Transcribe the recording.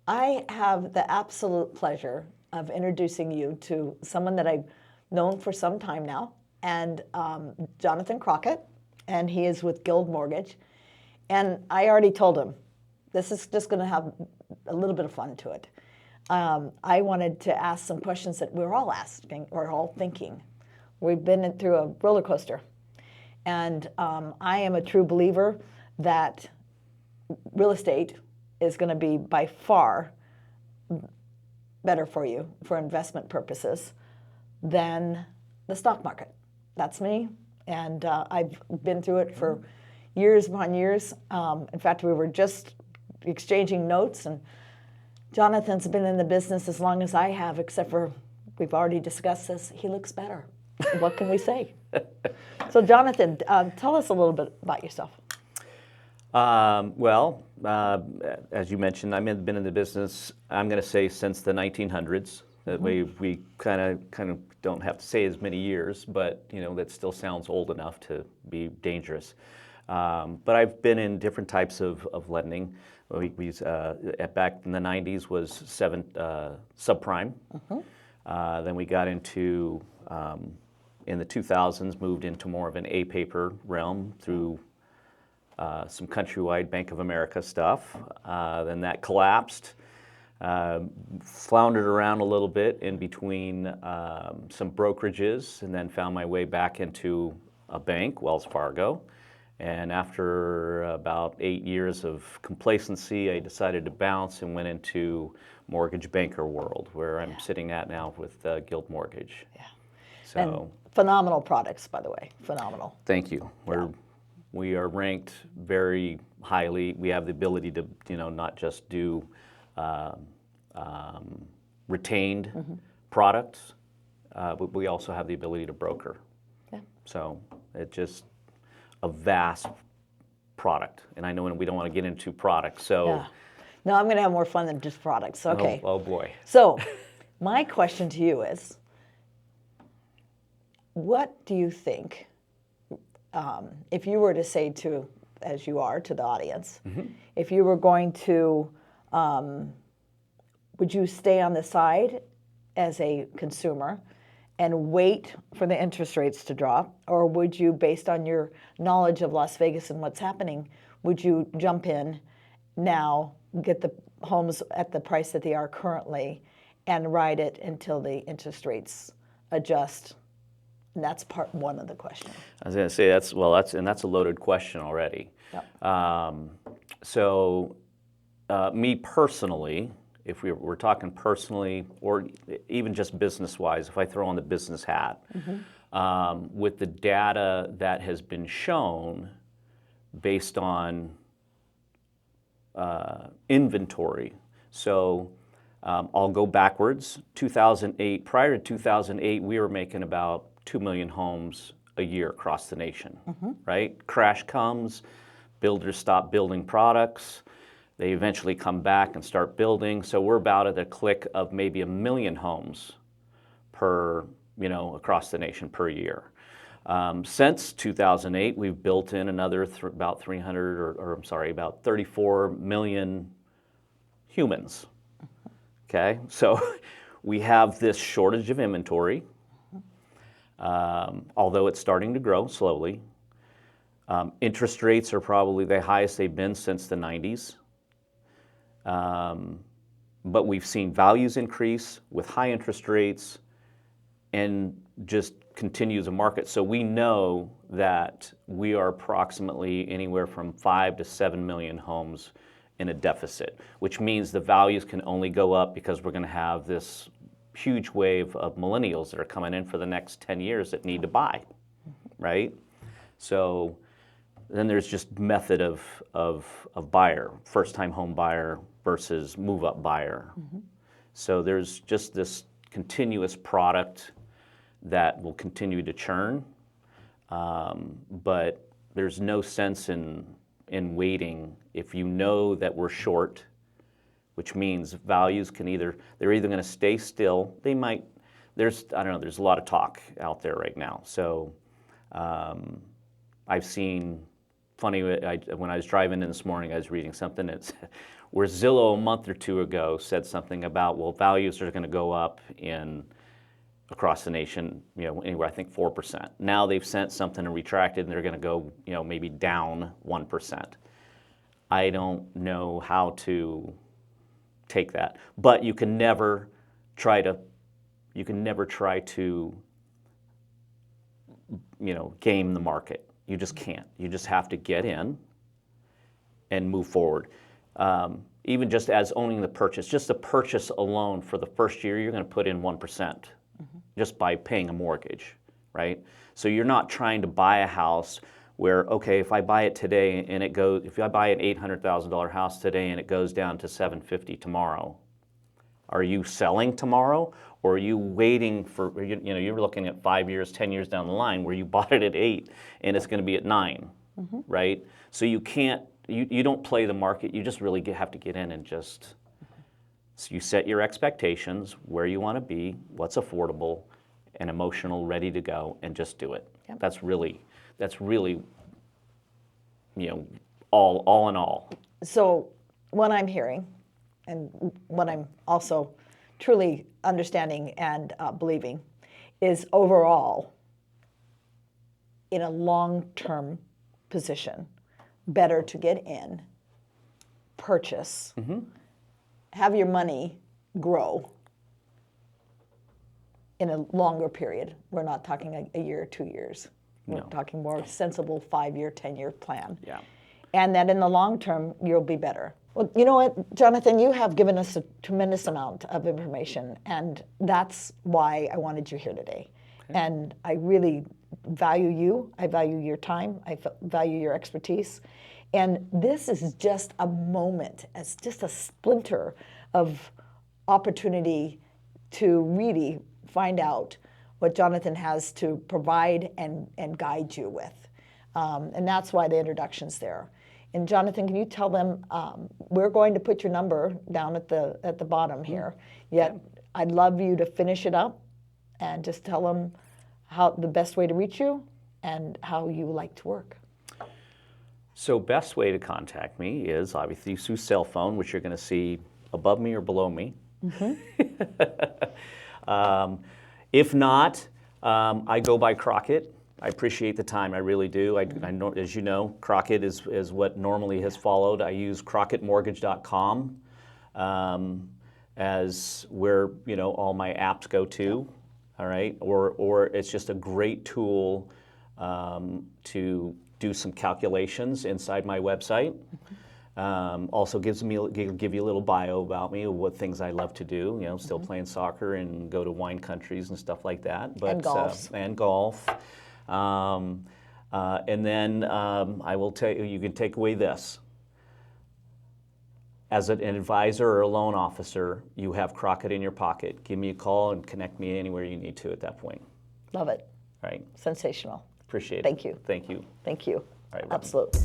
I have the absolute pleasure of introducing you to someone that I've known for some time now, and Jonathan Crocket, and he is with Guild Mortgage. And I already told him, this is just going to have a little bit of fun to it. I wanted to ask some questions that we're all asking, or all thinking. We've been through a roller coaster. And I am a true believer that real estate is going to be by far better for you for investment purposes than the stock market. That's me, and I've been through it for years upon years. In fact, we were just exchanging notes, and Jonathan's been in the business as long as I have, except for, we've already discussed this, he looks better. What can we say? So Jonathan, tell us a little bit about yourself. As you mentioned, I've been in the business, I'm going to say, since the 1900s. That way we kind of don't have to say as many years, but that still sounds old enough to be dangerous. But I've been in different types of lending. Back in the 90s was subprime. Then we got into, in the 2000s, moved into more of an A-paper realm through some countrywide Bank of America stuff. Then that collapsed. Floundered around a little bit in between some brokerages, and then found my way back into a bank, Wells Fargo. And after about 8 years of complacency, I decided to bounce and went into mortgage banker world, where I'm sitting at now with Guild Mortgage. Yeah. So, and phenomenal products, by the way. Phenomenal. Thank you. We are ranked very highly. We have the ability to, not just do retained products, but we also have the ability to broker. Yeah. So it's just a vast product. And I know we don't want to get into products, so. Yeah. No, I'm going to have more fun than just products. Okay. Oh boy. So my question to you is, what do you think, if you were to say to, as you are, to the audience, if you were going to, would you stay on the side as a consumer and wait for the interest rates to drop? Or would you, based on your knowledge of Las Vegas and what's happening, would you jump in now, get the homes at the price that they are currently, and ride it until the interest rates adjust? And that's part one of the question. I was going to say that's a loaded question already. Yep. Me personally, if we're talking personally, or even just business-wise, if I throw on the business hat, with the data that has been shown based on inventory. So I'll go backwards. 2008, prior to 2008, we were making about 2 million homes a year across the nation, right? Crash comes, builders stop building products. They eventually come back and start building. So we're about at a click of maybe 1 million homes per, across the nation per year. Since 2008, we've built in another about 34 million humans. Okay, so we have this shortage of inventory, although it's starting to grow slowly. Interest rates are probably the highest they've been since the 90s. But we've seen values increase with high interest rates and just continues a market. So we know that we are approximately anywhere from 5 to 7 million homes in a deficit, which means the values can only go up because we're going to have this huge wave of millennials that are coming in for the next 10 years that need to buy, right? So then there's just method of buyer, first-time home buyer versus move-up buyer. So there's just this continuous product that will continue to churn, but there's no sense in waiting if you know that we're short, which means values they're either going to stay still, they might, there's a lot of talk out there right now. So I've seen, funny, when I was driving in this morning, I was reading something that's Where Zillow a month or two ago said something about, well, values are going to go up across the nation, anywhere I think 4%. Now they've sent something and retracted, and they're going to go, maybe down 1%. I don't know how to take that, but you can never try to game the market. You just can't. You just have to get in and move forward. Even just as owning the purchase, just the purchase alone for the first year, you're going to put in 1% just by paying a mortgage, right? So you're not trying to buy a house where, okay, if I buy it today and if I buy an $800,000 house today and it goes down to $750 tomorrow, are you selling tomorrow, or are you waiting for, you're looking at 5 years, 10 years down the line where you bought it at 8 and it's going to be at 9, right? So you can't, you don't play the market. You just really have to get in and so you set your expectations, where you want to be, what's affordable and emotional, ready to go, and just do it. Yep. That's really, all in all. So what I'm hearing, and what I'm also truly understanding and believing, is overall, in a long-term position, better to get in, purchase, have your money grow in a longer period. We're not talking a year or 2 years. We're talking more sensible 5-year, 10-year plan. Yeah. And that in the long term, you'll be better. Well, you know what, Jonathan, you have given us a tremendous amount of information, and that's why I wanted you here today. Okay. And I really value you. I value your time. I value your expertise. And this is just a moment, as just a splinter of opportunity to really find out what Jonathan has to provide and guide you with. And that's why the introduction's there. And Jonathan, can you tell them, we're going to put your number down at the bottom here. Yet I'd love you to finish it up and just tell them how the best way to reach you and how you like to work. So best way to contact me is obviously through cell phone, which you're going to see above me or below me. If not, I go by Crocket. I appreciate the time, I really do. I know, as you know, Crocket is what normally has followed. I use crocketmortgage.com as where all my apps go to. All right, or it's just a great tool to do some calculations inside my website. Also give you a little bio about me, what things I love to do. Still playing soccer and go to wine countries and stuff like that. But, and golf. And then I will tell you, you can take away this. As an advisor or a loan officer, you have Crocket in your pocket. Give me a call and connect me anywhere you need to at that point. Love it. Right. Sensational. Appreciate it. Thank you. Thank you. Thank you. All right, absolutely.